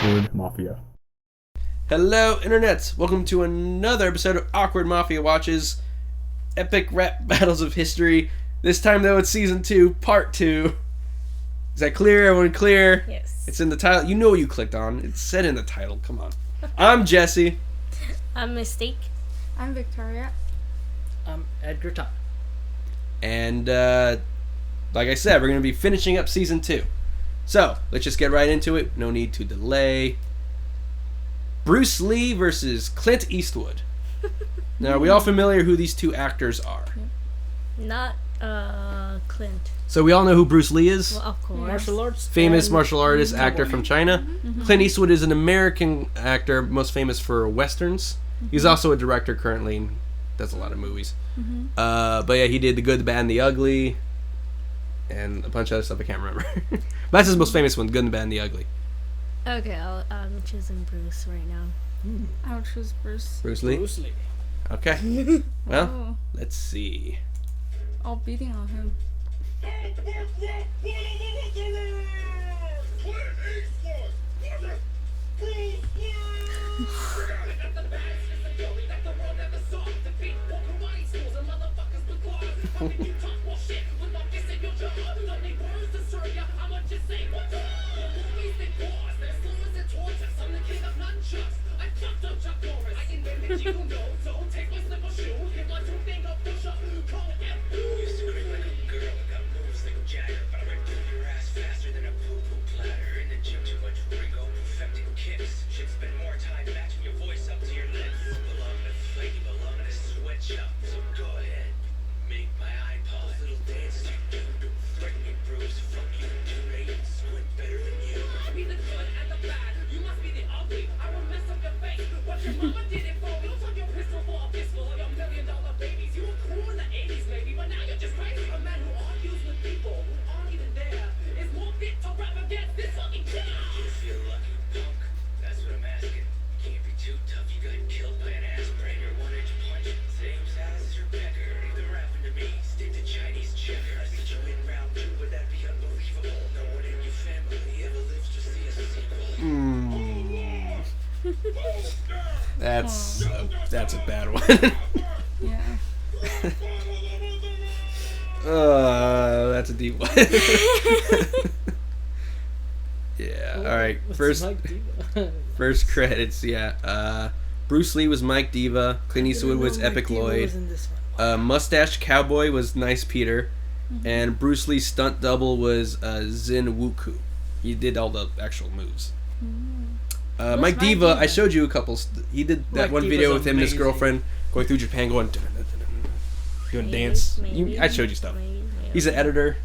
Awkward Mafia. Hello, internets! Welcome to another episode of Awkward Mafia Watches, epic rap battles of history. This time, though, it's season 2, part 2. Is that clear? Everyone clear? Yes. It's in the title. You know what you clicked on. It's said in the title. Come on. I'm Jesse. I'm Mystique. I'm Victoria. I'm egr.tana. And, like I said, we're going to be finishing up season 2. So, let's just get right into it. No need to delay. Bruce Lee versus Clint Eastwood. Now, are we all familiar who these two actors are? Not, Clint. So we all know who Bruce Lee is? Well, of course. Martial arts. Famous and martial artist, cowboy. actor from China. Clint Eastwood is an American actor, most famous for westerns. He's also a director currently and does a lot of movies. But yeah, he did The Good, the Bad, and the Ugly, and a bunch of other stuff I can't remember. But that's his most famous one, The Good, the Bad, and the Ugly. Okay, I'm choosing Bruce right now. I'll choose Bruce. Bruce Lee? Bruce Lee. Okay. Well, Oh, let's see. all beating on him. That's a bad one. Yeah. That's a deep one. Yeah. All right. What's Mike Diva? First credits. Yeah. Bruce Lee was Mike Diva. Clint Eastwood was Mike Epic Diva Lloyd. was in this one. Mustache Cowboy was Nice Peter, and Bruce Lee's stunt double was Zin Wuku. He did all the actual moves. Mike Mike Diva, Diva? I showed you a couple. He did that Mike one Diva's video with him and his amazing. girlfriend going through Japan, going doing Maybe, dance. maybe, I showed you stuff. maybe. He's an editor.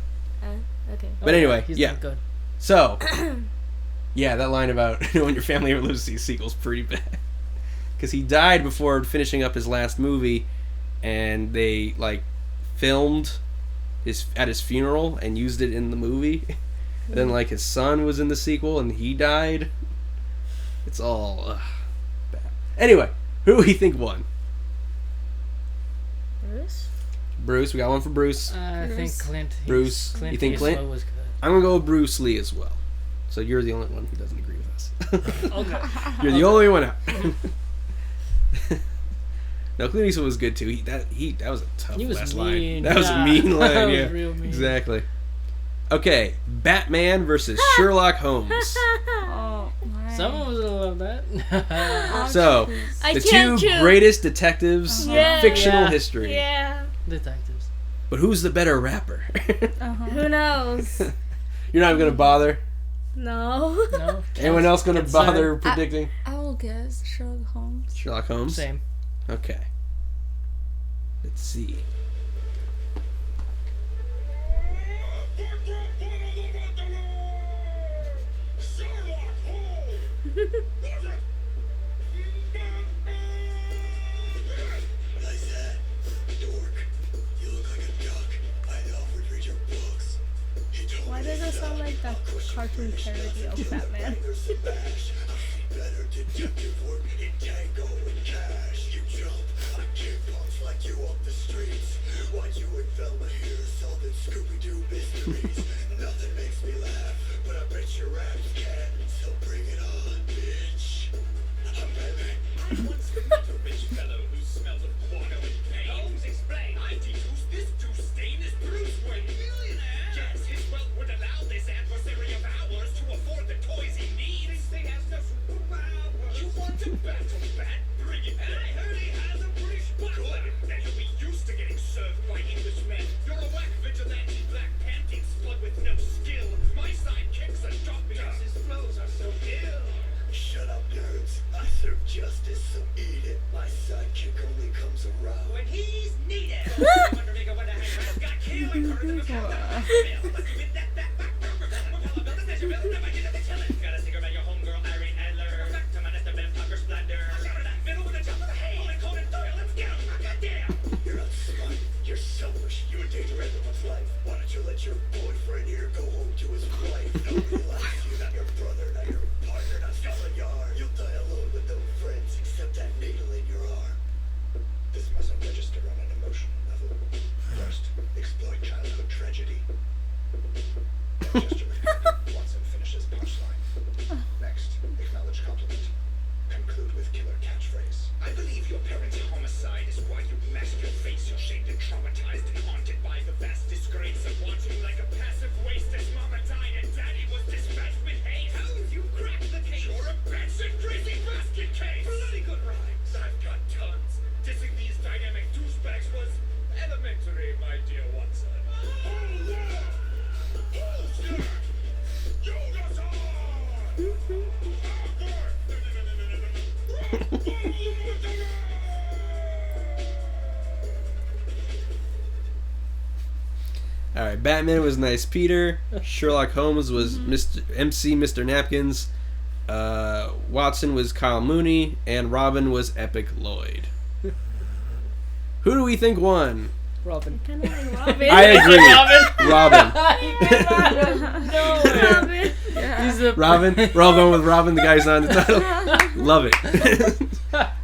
Okay. But anyway, he's yeah. doing good. So, yeah, that line about when your family ever lives to see a sequel's pretty bad. Because he died before finishing up his last movie, and they filmed at his funeral and used it in the movie. And then his son was in the sequel and he died. It's all bad. Anyway, who do we think won? Bruce. We got one for Bruce. I think Bruce. Clint. Bruce. Clint You think Eastwood Clint? was good. I'm gonna go with Bruce Lee as well. So you're the only one who doesn't agree with us. Okay. You're the only one out. No, Clint Eastwood was good too. That was a tough He was last mean. line. That was a Yeah, mean line. that was Yeah, real mean. exactly. Okay, Batman versus Sherlock Holmes. Oh, my. Someone was gonna love that. I'll So, choose. I the can't two choose. greatest detectives Yeah. in fictional Yeah. history. Yeah. Detectives. But who's the better rapper? Who knows? You're not even gonna bother. No. No. Anyone else gonna Concern? bother predicting? I will guess Sherlock Holmes. Sherlock Holmes. Same. Okay. Let's see. Why does it sound like that cartoon parody of Batman? justice, so eat it. My sidekick only comes around when he's needed. You're not smart. You're selfish. You endanger everyone's life. Why don't you let your boyfriend here go home to his wife? Nobody likes you. Not your brother, not your partner, not Stalin yard. You'll die alone with no friends except that needle in your arm. This mustn't register on an emotional level. First, exploit childhood tragedy. Now just a record. Watson finishes punchline. Next, acknowledge compliment. Conclude with killer catchphrase. I believe your parents' homicide is why you mask your face. You're shamed and traumatized and haunted by the vast disgrace of watching like a passive waste as mama died and daddy was dispatched with hate. How you cracked the case? You're a batshit crazy basket case. Bloody good rhymes. I've got tons. Dissing these dynamic douchebags was elementary, my dear Watson. Oh yeah! Bullshit! You got All right, Batman was Nice Peter. Sherlock Holmes was Mr. Napkins. Watson was Kyle Mooney, and Robin was Epic Lloyd. Who do we think won? Robin. Kind of like Robin. I agree. Robin. Robin. He's a Robin. We're all going with Robin. The guy's on the title. Love it.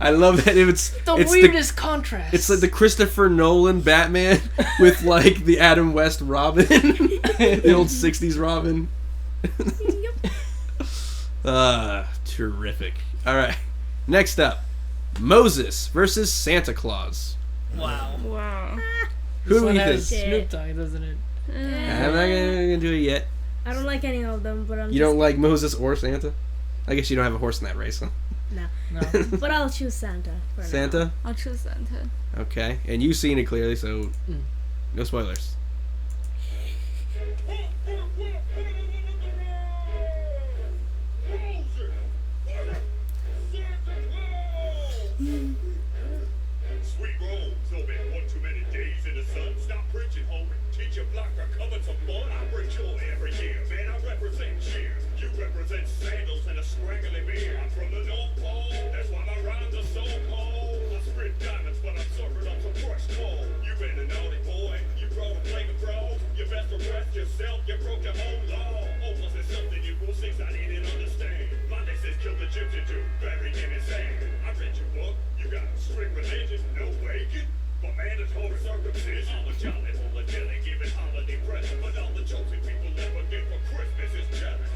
I love that. It's weirdest contrast. It's like the Christopher Nolan Batman with like the Adam West Robin, the old '60s Robin. Terrific. All right. Next up, Moses versus Santa Claus. Wow. Wow. Who do we has think? Snoop Dogg, doesn't it? I'm not gonna do it yet. I don't like any of them, but You don't like Moses or Santa? I guess you don't have a horse in that race, huh? No. No. But I'll choose Santa. For now. Santa? I'll choose Santa. Okay. And you've seen it clearly, so no spoilers. Sweet rolls, no been one too many days in the sun. Stop preaching, homie. Teach your block to cover some fun. I bring joy every year, man. I represent cheer. You represent sandals and a scraggly beard. I'm from the North Pole, that's why my rhymes are so cold. I spit diamonds, but I'm surfing on some fresh coal. You been a naughty boy, you grow to play the pro. You best arrest yourself, you broke your own law. Hopeless is something you rule six I didn't understand. My day says kill the gypsy dude, buried him in sand. I read your book, you got strict religion, no bacon. But mandatory circumcision. I'm a jolly full of jelly, giving holiday presents. But all the chosen people ever get for Christmas is jealous.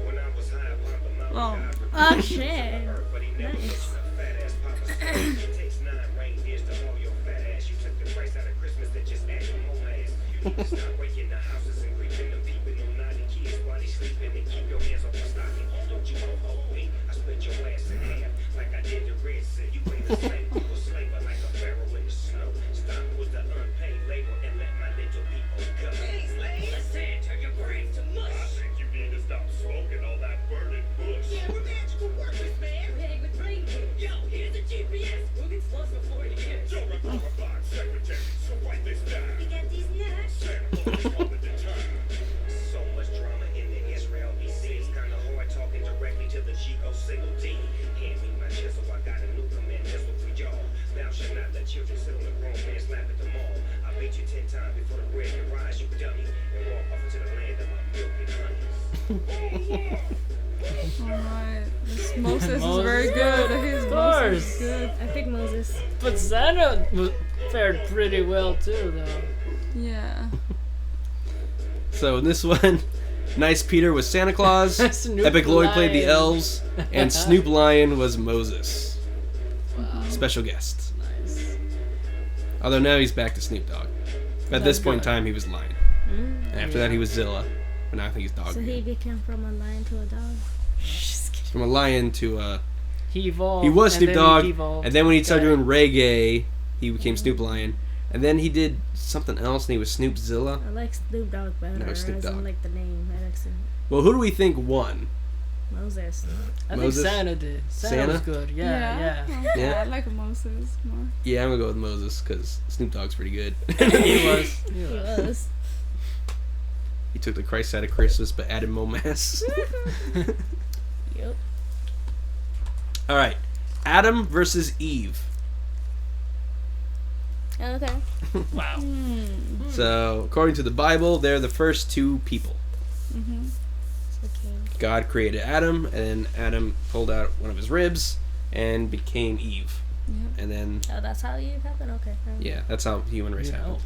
When I was high upon the mountain, Oh shit. but he never Nice. was a fat ass papa. It takes 9 reindeers to haul your fat ass. You took the price out of Christmas that just added more ass. You need to stop breaking the houses and creeping them peeping them naughty kids while they sleeping and keep your hands off the stocking. Don't you ho me? I split your ass in half like I did the Red Sea. You ain't the same, you a slave, but like a pharaoh in the snow. Stop with the unpaid labor and let my little people go. Hey, slave, listen to your brain to mush. I think you need to stop smoking all that burning bush. Yeah, we're magical workers, man. Hey, with brain kids. Yo, here's the GPS. We'll get slugs before it hits. You're a glorified secretary, so write this down. You got these nuts? Santa Claus is coming to town. So much drama in the Israel BC. It's kinda hard talking directly to the Chico single D. Hand me my chisel, I got a new command missile for y'all. Thou shalt not let children sit on the grown man's lap at the mall. I beat you 10 times before the bread can rise, you dummy. And walk off into the land of my milk and honey. Oh my. This Moses is Moses. very good. His Of Moses course. is good. I pick Moses. But Santa fared pretty well too, though. Yeah. So in this one, Nice Peter was Santa Claus, Snoop Epic Lloyd played the Lion. elves, and Snoop Lion was Moses. Wow. Special guest. Nice. Although now he's back to Snoop Dogg. At Oh, this point in good. time, he was Lion. And after that, he was Zilla. But now I think he's Dog. So he again. became from a lion to a dog. From a lion to He evolved. he was and Snoop then Dogg, he devolved. and then when he started Okay. doing reggae, he became Snoop Lion. And then he did something else, and he was Snoop Zilla. I like Snoop Dogg better. No, Snoop I Dogg. don't like the name. I like Snoop. Well, who do we think won? Moses. I think Moses? Santa did. Santa was good. Yeah. Yeah. I like Moses more. Yeah, I'm gonna go with Moses because Snoop Dogg's pretty good. He was. He was. He took the Christ out of Christmas but added more mass. Yep. All right, Adam versus Eve. Okay. Wow. So, according to the Bible, they're the first two people. Mm-hmm. Okay. God created Adam, and then Adam pulled out one of his ribs and became Eve. Yep. And then, Oh, that's how you happen? Okay. yeah, that's how human race You know.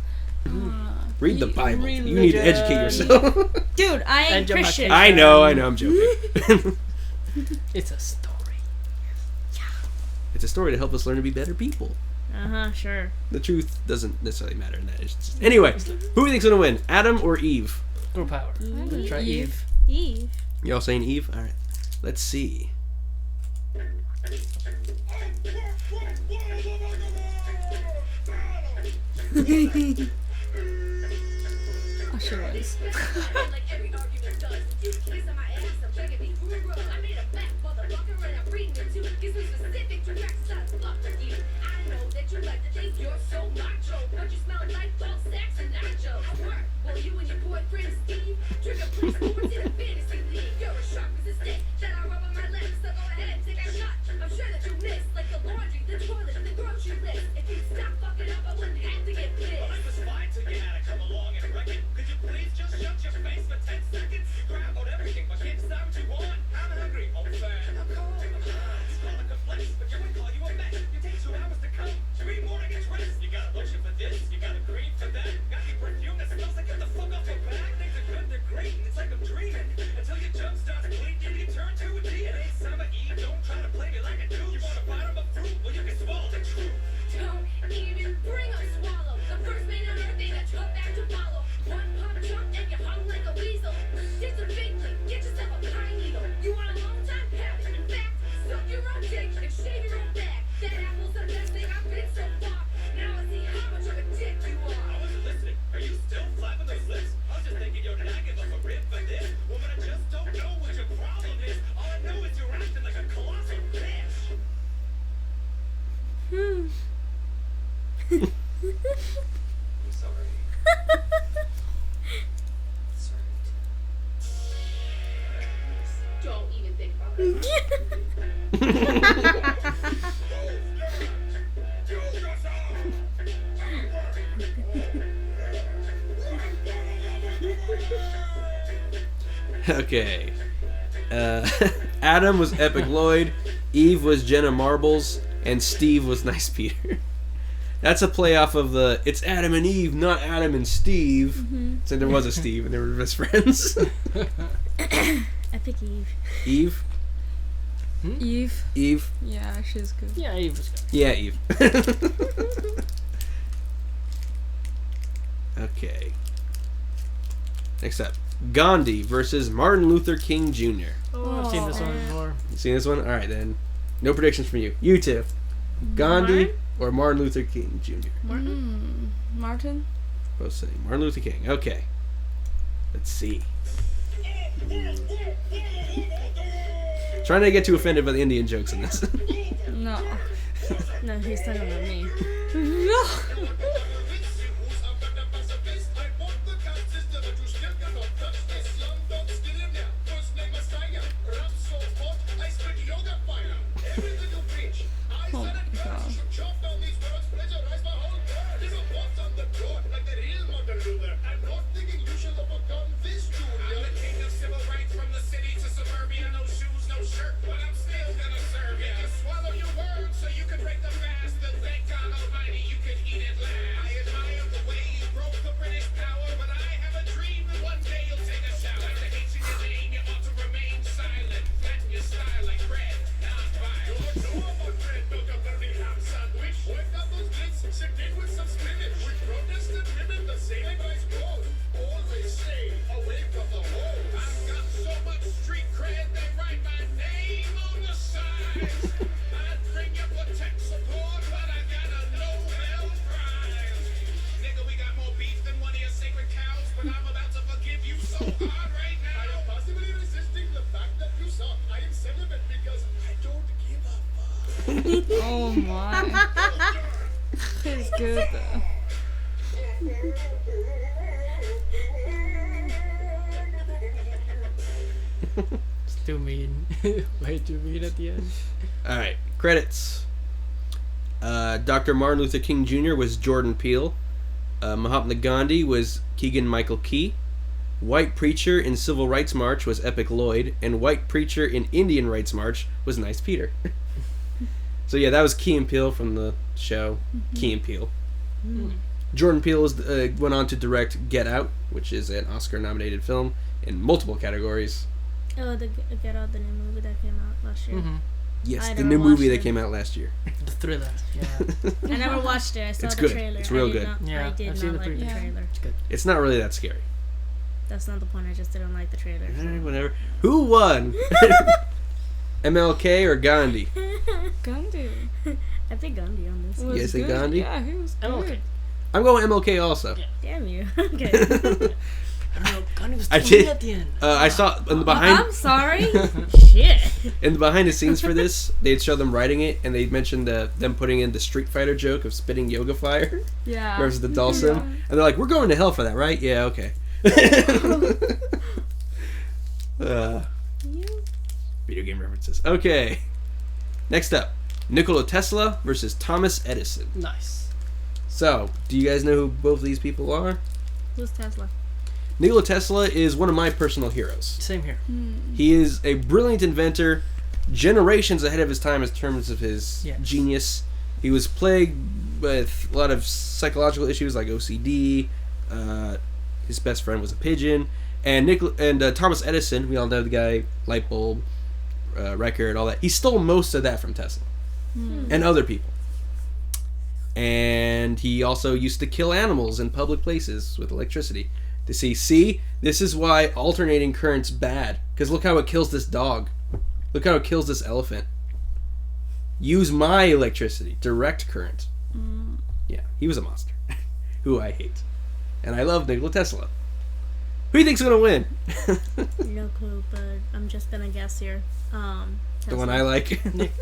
happened. Read the Bible. You religion. need to educate yourself. Dude, I ain't Education. Christian. I know, I'm joking. It's a story. It's a story to help us learn to be better people. Sure. The truth doesn't necessarily matter in that instance. Anyway, who do you think's gonna win, Adam or Eve? Girl power. I'm gonna try Eve. Eve. You all saying Eve? All right, let's see. Oh, she was. Like every argument does. You kissing my ass, I'm begging me for a rub. I made a back motherfucker and I'm reading it too. Get some specific directions I fuck with you. I know that you like to think you're so macho, but you smell like ball sacks and nacho. Work, well you and your boyfriend Steve drink a police sports in a fantasy league. You're as sharp as a stick that I rub on my lips, so go ahead and take a shot. I'm sure that you miss like the laundry, the toilet, the grocery list. If you'd stop fucking up, I wouldn't have to get pissed. Well, it was fine till you had to come along and wreck it. Could you please just shut your face for 10 seconds? You grab on everything, but can't decide what you want. I'm hungry, old fan. I'm cold, I'm hot. You call it complex, but you would call you a mess. You take 2 hours to come, 3 more to get dressed. You got a lotion for this, you got a cream for that. Got your perfume that smells like get the fuck off your back. Things are good, they're great, and it's like I'm dreaming. Until your jump starts bleeding, you turn to a D. It ain't summer Eve, don't try to play me like a dude. You want a bottom of fruit, well you can swallow the truth. Don't even bring up swallow. The first man on earth ain't a tough act to follow. One pump jump and you hung like a weasel. Get some big league, get yourself a pine needle. You want a long time? Have it. In fact, suck your own dick and shave your own back. That apple's the best thing I've been so far. Now I see how much of a dick you I are. wasn't listening. Are you still flapping those lips? I was just thinking, yo, did I give up a rib for this? Woman, I just don't know what your problem is. All I know is you're acting like a colossal bitch. I'm sorry. Don't even think about it. Okay. Adam was Epic Lloyd, Eve was Jenna Marbles, and Steve was Nice Peter. That's a play off of the "It's Adam and Eve, not Adam and Steve." So there was a Steve, and they were best friends. Epic Eve. Eve, Eve. Eve, Yeah, she's good. Yeah, Eve was good. yeah, Eve. Okay. Next up, Gandhi versus Martin Luther King Jr. Oh, I've seen this one before. You seen this one? All right, then. No predictions from you. You two. Gandhi or Martin Luther King Jr. Martin? Both saying Martin Luther King. Okay. Let's see. Trying not to get too offended by the Indian jokes in this. No. No, he's talking about me. No. Oh my god. Swallow your words so you can break the fast, and thank God Almighty you can eat it last. Oh my. He's good though. It's too mean. Way too mean at the end. Alright, credits. Dr. Martin Luther King Jr. was Jordan Peele. Mahatma Gandhi was Keegan-Michael Key. White Preacher in Civil Rights March was Epic Lloyd. And White Preacher in Indian Rights March was Nice Peter. So yeah, that was Key and Peele from the show. Key and Peele. Jordan Peele went on to direct Get Out, which is an Oscar-nominated film in multiple categories. Oh, the Get Out, the new movie that came out last year. Yes, I the never new movie watched that it. came out last year. The thriller. Yeah. I never watched it. I saw It's the good. trailer. It's real I did good. Not, Yeah, I did I've seen not the like the preview. trailer. It's good. It's not really that scary. That's not the point. I just didn't like the trailer. Whatever. Who won? MLK or Gandhi? Gandhi. I think Gandhi on this. Was guys think good. Gandhi? Yeah, he was good. MLK. I'm going MLK also. Yeah. Damn you. Okay. I don't know. Gandhi was I too did. mean at the end. I saw in the behind I'm sorry. Shit. in the behind the scenes for this, they'd show them writing it, and they mentioned them putting in the Street Fighter joke of spitting yoga fire Yeah. versus the Dulcim, and they're like, "We're going to hell for that, right? Yeah, okay." Video game references. Okay. Next up, Nikola Tesla versus Thomas Edison. Nice. So, do you guys know who both these people are? Who's Tesla? Nikola Tesla is one of my personal heroes. Same here. He is a brilliant inventor, generations ahead of his time in terms of his Yes. genius. He was plagued with a lot of psychological issues like OCD. His best friend was a pigeon. And Thomas Edison, we all know the guy, light bulb, record, all that. He stole most of that from Tesla and other people. And he also used to kill animals in public places with electricity. To see, this is why alternating current's bad. Because look how it kills this dog. Look how it kills this elephant. Use my electricity, direct current. Yeah, he was a monster. Who I hate. And I love Nikola Tesla. Who do you think's gonna win? No clue, but I'm just gonna guess here. The one I like. Nick.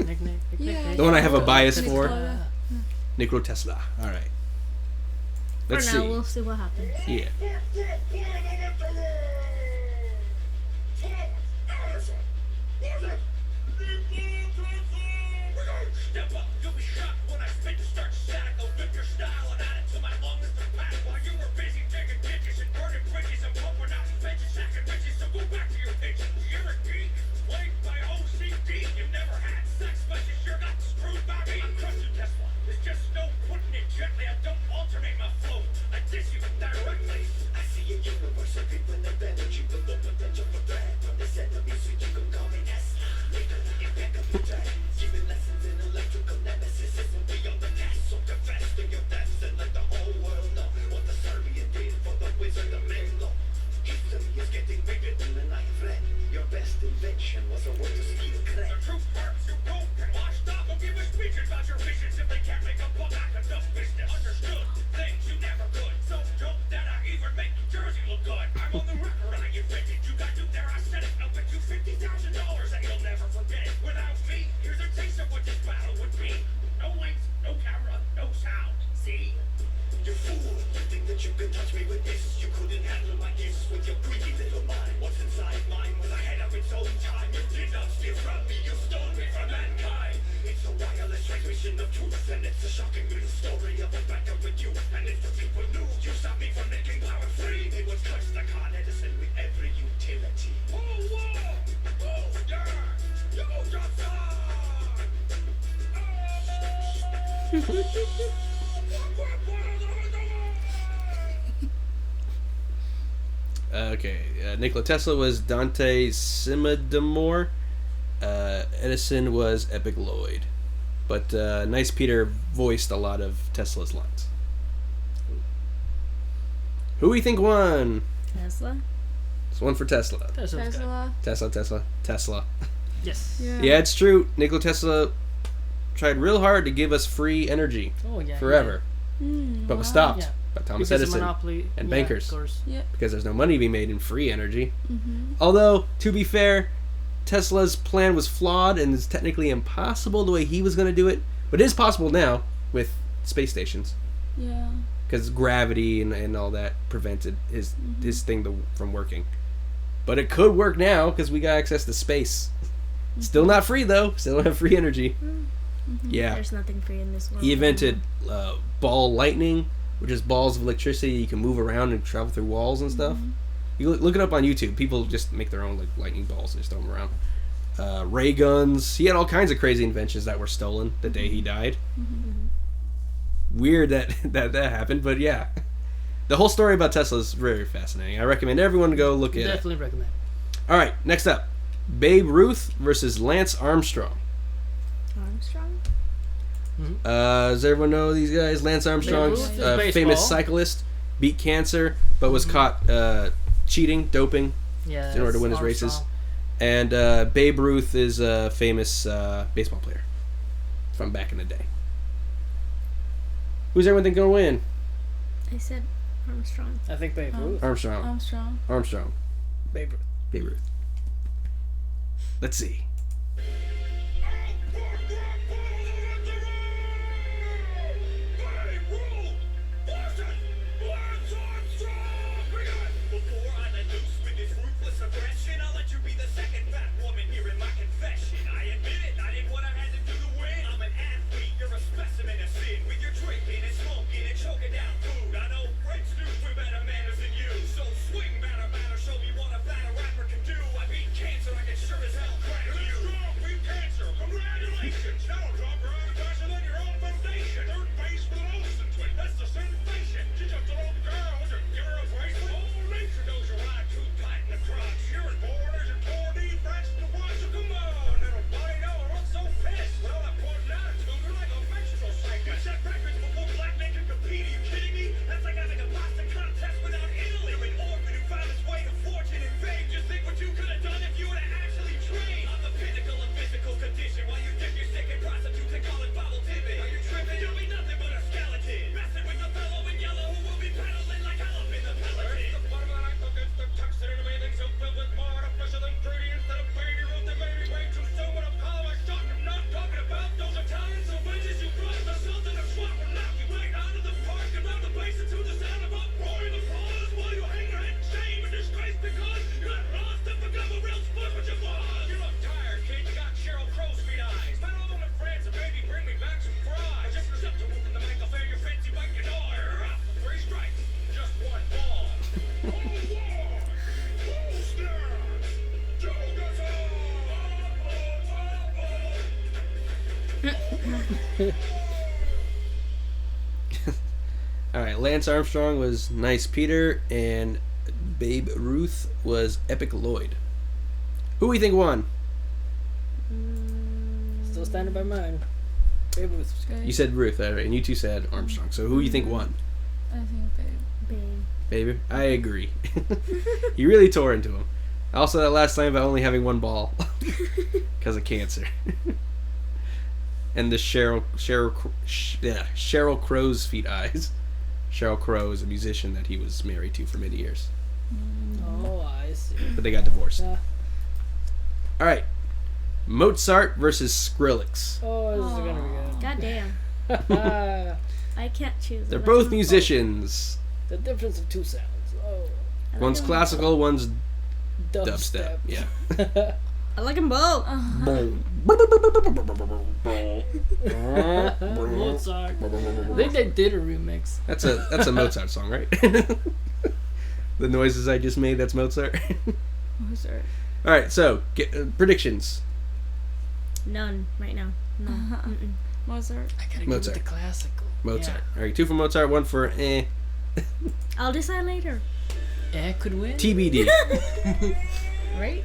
Yeah, The one I have a bias Nikola. for. Nikola Tesla. Alright. Let's For now, see. we'll see what happens. Yeah. Step up, you'll be shocked when I spit to start static. I'll whip your style and add it to my long list of past. While you were busy digging ditches and burning bridges and pumping out benches, hacking bitches. So go back to your pitches. You're a geek, plagued by OCD. You never had sex, but you sure got screwed by me. I'm crushing Tesla. There's just no putting it gently. I don't alternate my flow. I diss you directly. I see a universe of people of energy with no potential for threat. From this enemy, so you can call me Tesla. Later, impeccable day. Giving lessons in electrical nemesis isn't beyond the test. So confess to your deaths and let the whole world know what the Serbian did for the wizard of Menlo. History is getting rewritten and I have read your best invention was a way to steal credit. The truth hurts, you broke and washed up. Don't give a speech about your visions if they can't make a buck out of dumb business. Understood things you never could. So dope that I even make New Jersey look good. I'm on the record, I invented. You got you there, I said it. I'll bet you $50,000 that you'll never forget it. Without me, here's a taste of what this battle would be. No lights, no camera, no sound. See? You fool, you think that you can touch me with this? You couldn't handle my gifts with your greedy little mind. What's inside mine was ahead of its own time. You did not steal from me, you stole me from mankind. It's a wireless transmission of truth, and it's a shocking little story of a battle with you. And if the people knew you stopped me from making power free, they would touch the Con Edison with every utility. Oh, wow! Oh, yeah! Yo, Johnson! Okay, Nikola Tesla was Dante Simidamore. Edison was Epic Lloyd. But Nice Peter voiced a lot of Tesla's lines. Who do you think won? Tesla? It's one for Tesla. Tesla. Yes. Yeah, it's true. Nikola Tesla tried real hard to give us free energy Oh yeah. forever. But was stopped Yeah. by Thomas Because of Edison monopoly and yeah, bankers. Of course. because there's no money to be made in free energy. Although, to be fair, Tesla's plan was flawed and is technically impossible the way he was going to do it, but it is possible now with space stations Yeah. because gravity and all that prevented his thing from working. But it could work now because we got access to space. Still not free though. Still don't have free energy. Yeah. There's nothing free in this world. He invented ball lightning, which is balls of electricity you can move around and travel through walls and stuff. You look it up on YouTube. People just make their own like lightning balls and just throw them around. Ray guns. He had all kinds of crazy inventions that were stolen the day he died. Weird that happened, but yeah. The whole story about Tesla is very fascinating. I recommend everyone to go look at it. Definitely recommend. All right, next up. Babe Ruth versus Lance Armstrong. Armstrong? Does everyone know these guys? Lance Armstrong, Ruth is baseball. famous cyclist, beat cancer, but was caught cheating, doping Yeah. in order to win his races. And Babe Ruth is a famous baseball player from back in the day. Who's everyone think gonna win? I said Armstrong. I think Babe Ruth. Armstrong. Armstrong. Babe Ruth. Babe Ruth. Let's see. Before I let loose with this ruthless aggression, I'll let you be the second fat woman here in my confession. I admit it, I did what I had to do to win. I'm an athlete, you're a specimen of sin. With your drinking and smoking and choking down food. I know French dudes with better manners than you. So swing batter, show me what a fatter rapper can do. I beat cancer, I can sure as hell crack you. Strong, beat cancer, congratulations. Now drop her out faster than your own foundation. Third base with an Olsen twin, that's the sensation. She jumped an old girl, was it give her a bracelet? Oh, nature knows your eye too tight in the crotch. You're as born as your 4D French to watch. So come on, little buddy, no, I'm so pissed. With all that poison attitude, you're like a menstrual cycle. You set records before black men can compete. Are you kidding me? That's like having a pasta contest without Italy. You're an orphan who found his way to fortune and fame. Just think what you could have done if you would have actually trained. I'm the pinnacle of physical condition. While you dip your stick in prostitutes and call it bottle tipping. Are you tripping? You'll be nothing but a skeleton. Messing with the fellow in yellow who will be pedaling like hell up in the peloton. The bottom of the night against the toxin and amazing so filled with more artificial ingredients that a baby Ruth and maybe way too soon. When I'm calling my shot, I'm not talking about those Italians or wenches you brought. The Sultan of Swat will knock you right out of the park and round the base into the sound of uproaring applause while you hang your head in shame and disgrace because you got lost and become a real sport with your boss. You look tired, kid. You got Cheryl Crow's feet eyes. Spend all in France and baby bring me back some fries. Just accept to whoop in the bank. I'll fair your fancy bike and all. You're up. 3 strikes. Just 1 ball. All right, Lance Armstrong was Nice Peter, and Babe Ruth was Epic Lloyd. Who do we think won? Still standing by mine. Babe Ruth was good. You said Ruth, all right, and you two said Armstrong. So who do you think won? I think Babe. Baby? I agree. You really tore into him. Also, that last time about only having 1 ball because of cancer. And the Cheryl Crow's feet eyes. Sheryl Crow is a musician that he was married to for many years, Oh, I see. but they got divorced. Yeah. All right, Mozart versus Skrillex. Oh, this is gonna God damn. be good. I can't choose. They're I like both them musicians. The difference of 2 sounds. Oh, I like One's them classical, one's dubstep. dubstep. Yeah. both. I like them both. Mozart. I think they did a remix. That's a Mozart song, right? The noises I just made, that's Mozart. Mozart. All right, so predictions. None right now. No. Mm-mm. Mozart. I gotta Mozart. go with the classical. Mozart. All right, 2 for Mozart, 1 for I'll decide later. Yeah, could win. TBD. Right?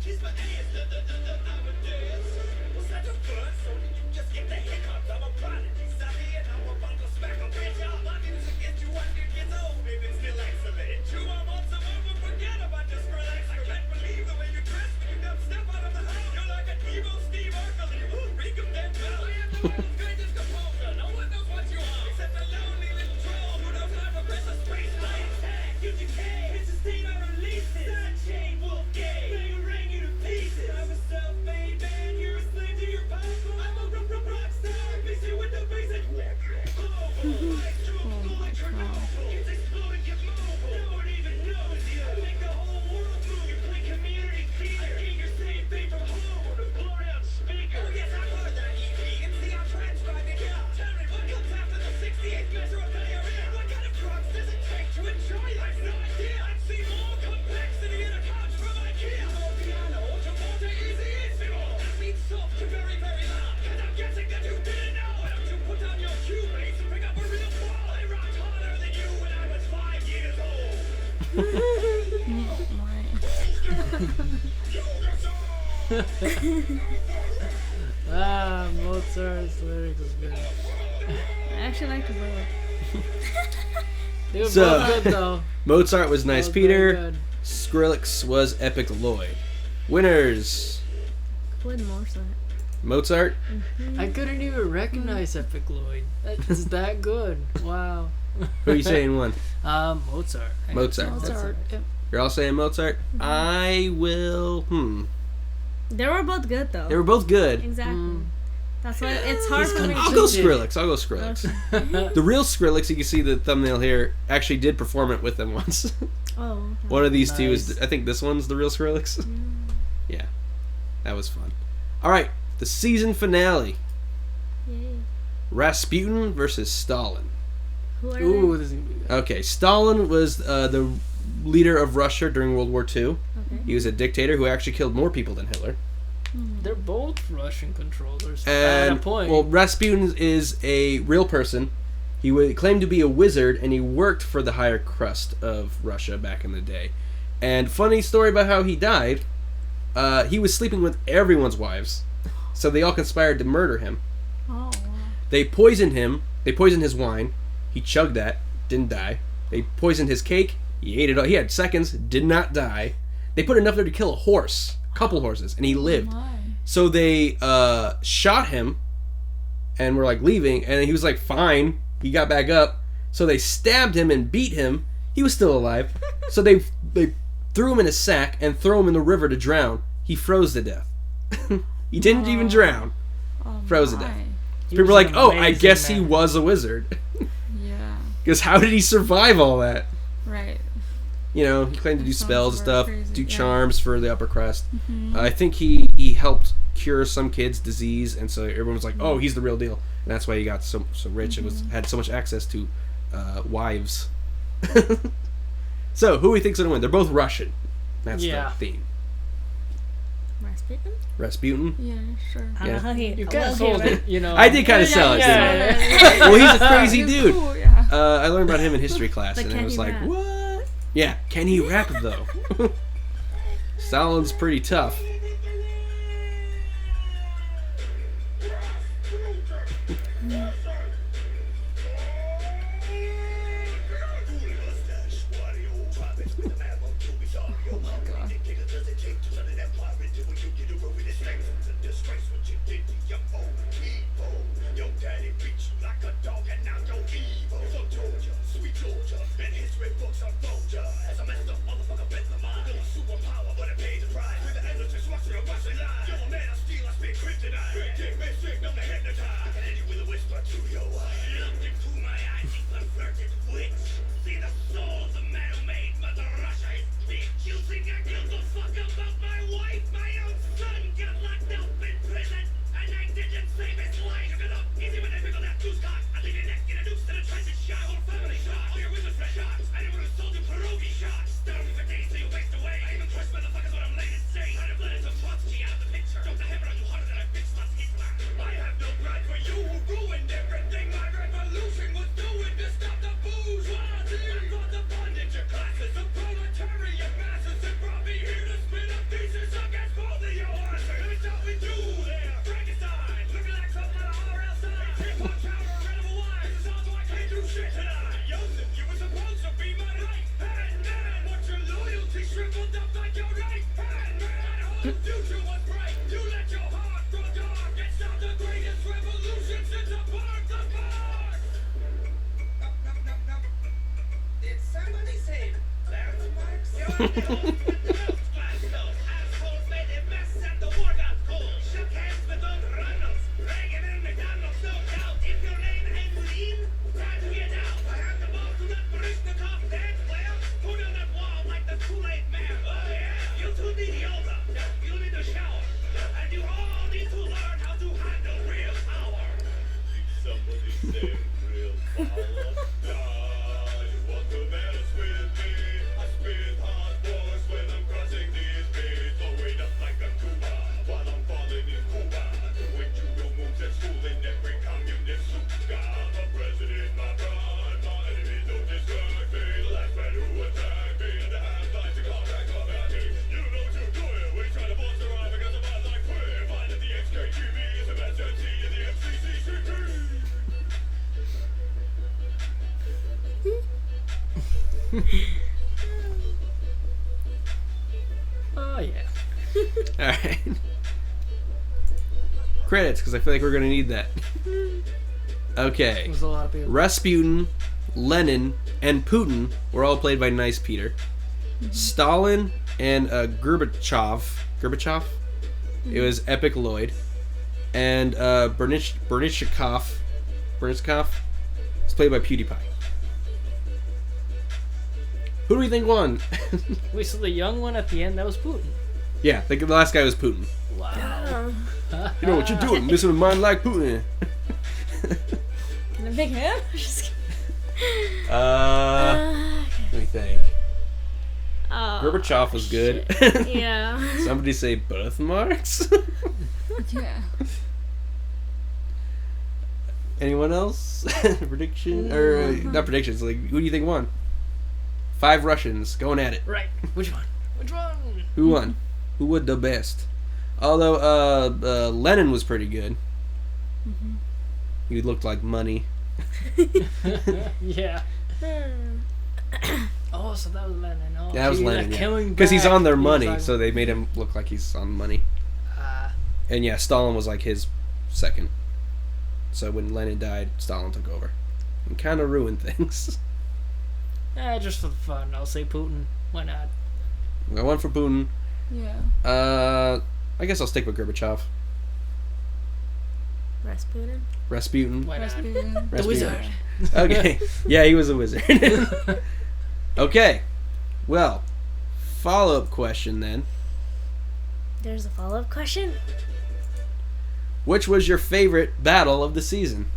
Kiss my ass, I'm a dance. What's that? Mozart's lyrics is good. I actually like the both. They were So- both good though. Mozart was Nice Both very Peter. good. Skrillex was Epic Lloyd. Winners. Clint Mozart. Mozart. I couldn't even recognize Epic Lloyd. It's that good. Wow. Who are you saying won? Mozart. Mozart. Mozart. Yep. You're all saying Mozart? I will. They were both good though. They were both good. Exactly. That's why it's hard for me. I'll go Skrillex. I'll go Skrillex. The real Skrillex, you can see the thumbnail here, actually did perform it with them once. Oh. Okay. One of these two Nice. is, I think this one's the real Skrillex. Yeah. That was fun. All right. The season finale. Yay. Rasputin versus Stalin. Who are Ooh, they? this is gonna be good. Okay. Stalin was the leader of Russia during World War II. Okay. He was a dictator who actually killed more people than Hitler. They're both Russian controllers. At a And point. well, Rasputin is a real person. He claimed to be a wizard, and he worked for the higher crust of Russia back in the day. And funny story about how he died. He was sleeping with everyone's wives, so they all conspired to murder him. Oh. Wow. They poisoned him. They poisoned his wine. He chugged that, didn't die. They poisoned his cake. He ate it all. He had seconds, did not die. They put enough there to kill a horse, a couple horses, and he lived. Why? So they shot him, and were like leaving, and he was like fine. He got back up. So they stabbed him and beat him. He was still alive. So they threw him in a sack and threw him in the river to drown. He froze to death. He didn't even drown. Oh, Froze to my. death. He People were was like, an "Oh, I amazing guess he man. was a wizard." Yeah. Because how did he survive all that? Right. You know, he claimed to do Sounds spells and very stuff, crazy, do yeah. charms for the upper crust. I think he helped cure some kid's disease, and so everyone was like, "Oh, he's the real deal," and that's why he got so rich and had so much access to wives. So, who do we think's gonna win? They're both Russian. That's Yeah. the theme. Rasputin? Rasputin. Yeah, sure. I don't Yeah. know how he. You well, kind of he sold ran- it, you know. I did kind of sell it. yeah, didn't I? yeah. Well, he's a crazy He's dude. cool, yeah. I learned about him in history class, But and can it was he like, rap? what? Yeah, can he rap though? Stalin's pretty tough. Fuck about my wife, my own son got locked up in prison, and I didn't Oh yeah. Alright. Credits, because I feel like we're going to need that. Okay. There's a lot of people. Rasputin, Lenin, and Putin were all played by Nice Peter. Stalin and Gorbachev, it was Epic Lloyd. And Bernichkov is played by PewDiePie. Who do we think won? Wait, so the young one at the end, that was Putin. Yeah, the last guy was Putin. Wow. You know what you're doing, missing a mind like Putin. Can I pick him? Just kidding. Let me think. Oh, Gorbachev was good. yeah. Somebody say birthmarks? Yeah. Anyone else? Prediction? Or, not predictions, like, who do you think won? 5 Russians going at it. Right. Which one? Which one? Who won? Who would the best? Although, Lenin was pretty good. He looked like money. Yeah. Oh, so that was Lenin. Oh, Yeah, that was gee, Lenin, they're yeah. coming Because he's back. on their He was money, like- so they made him look like he's on money. And yeah, Stalin was like his second. So when Lenin died, Stalin took over. And kind of ruined things. Just for the fun, I'll say Putin. Why not? I went for Putin. Yeah. I guess I'll stick with Gorbachev. Rasputin. Why not? Rasputin. The Rasputin. wizard. Okay. Yeah, he was a wizard. Okay. Well, follow-up question then. There's a follow-up question? Which was your favorite battle of the season?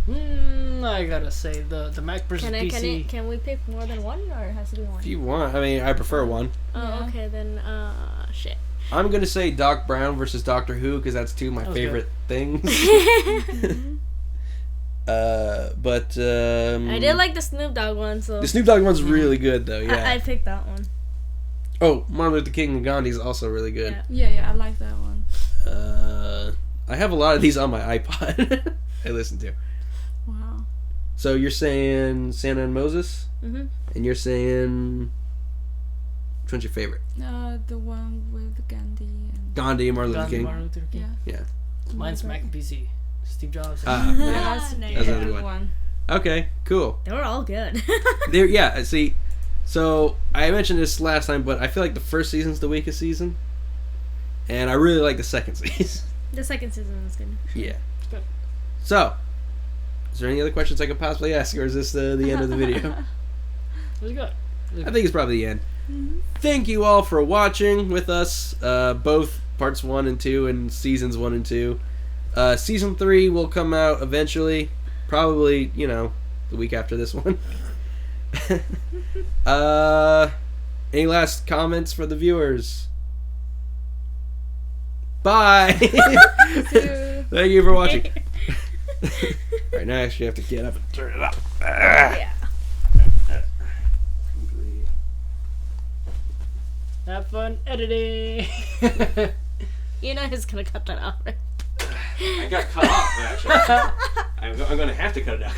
I gotta say the Mac versus PC. Can we pick more than one, or it has to be one? If you want. I mean, I prefer one. Oh, Yeah. okay, then, shit. I'm going to say Doc Brown versus Doctor Who because that's two of my That was favorite things. But I did like the Snoop Dogg one, so... the Snoop Dogg one's really good though. Yeah. I picked that one. Oh, Martin Luther King and Gandhi is also really good. Yeah, I like that one. I have a lot of these on my iPod. I listen to. Wow. So you're saying Santa and Moses, Mm-hmm. and you're saying which one's your favorite? The one with Gandhi and... Gandhi and Martin Luther Gandhi, King. Martin Luther King. Yeah. Yeah. Mine's Mac and PC. Steve Jobs. Ah, yeah. That's That's a another good one. Okay, cool. They were all good. There, yeah. See, so I mentioned this last time, but I feel like the first season's the weakest season, and I really like the second season. The second season was good. Yeah. Good. So, is there any other questions I could possibly ask, or is this the end of the video? It was good. I think it's probably the end. Thank you all for watching with us, both parts 1 and 2 and seasons 1 and 2. Season 3 will come out eventually, probably, the week after this one. Any last comments for the viewers? Bye! Thank you for watching. Alright, now I actually have to get up and turn it up. Yeah. Have fun editing. You know he's gonna cut that off, right? I got cut off, actually. I'm going to have to cut it out.